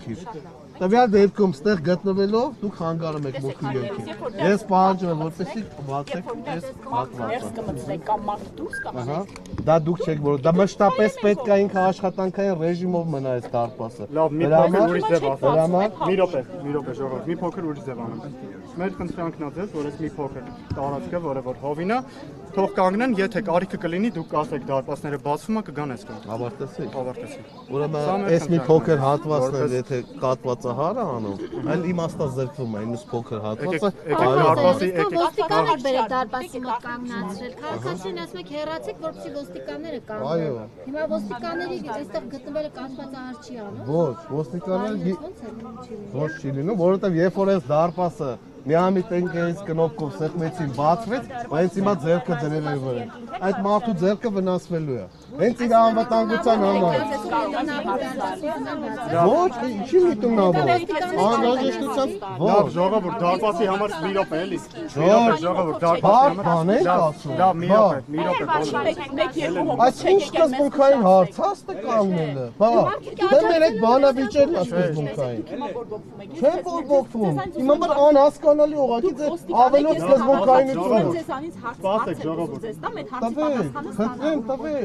երկիր։ Տվյալ դեպքում ստեղ գտնվելով դուք խանգարում եք մուտքի երկիր։ Ես պահանջում եմ որպեսզի բացեք այս հատվածը։ Դա դուք չեք որ դա մշտապես պետք է ինքը աշխատանքային ռեժիմով մնա այս դարպասը։ Լավ, մի փոքր ուրիշ ձև ասեմ։ Մի րոպե, ժողովուրդ, մի փոքր ուրիշ ձև անեմ։ Մեր խնդրանքն է ձեզ, որ այս մի փոքր տարածքը, որը որ հովին է, թող կանգնեն, եթե կարիքը կլինի, դուք կասեք դարպասները բացվում է, կգան այս կողմ։ Ավարտեցիք։ Ավարտեցիք։ Ուրեմն այս մի փոքր հատվածն է, եթե կատվածը հար է անում, այլ իմաստազրկվում է, այնպես փոքր հատվածը։ Ոստիկանը բերեք դարպասի մոտ կանգնացրել։ Քաղաքացին ասում եք հեռացեք, որպեսզի ոստիկանները կանգնեն։ Այո։ Հիմա ոստիկանների այստեղ գտնվելը կասված արժի անում։ Ոչ, ոստիկանները ոչ չի լինում, որովհետև երբ որ այս դարպասը միամիտ ընկերից կնոպկով սեղմեցին բացվեց, բայց հիմա ձեռքը դրել էր վրա։ Այդ մարդու ձեռքը վնասվելու է։ Հենց իր անվտանգության համար։ Ոչ, չի միտում նա ոչ։ Անհրաժեշտությամբ Լավ, ժողովուրդ, դարպասի համար մի րոպե էլի։ Ժողովուրդ, դարպասի բան եք ասում։ Լավ, մի րոպե։ Այս ինչ սկզբունքային հարց հաստը կանգնելը։ Բա, դե մեր այդ բանավիճերն է սկզբունքային։ Չեն բողբողվում։ Հիմա մեր անհասկանալի ուղղակի ձեր ավելորդ սկզբունքայնություն։ Սպասեք, ժողովուրդ։ Տվեք, խնդրեմ, տվեք։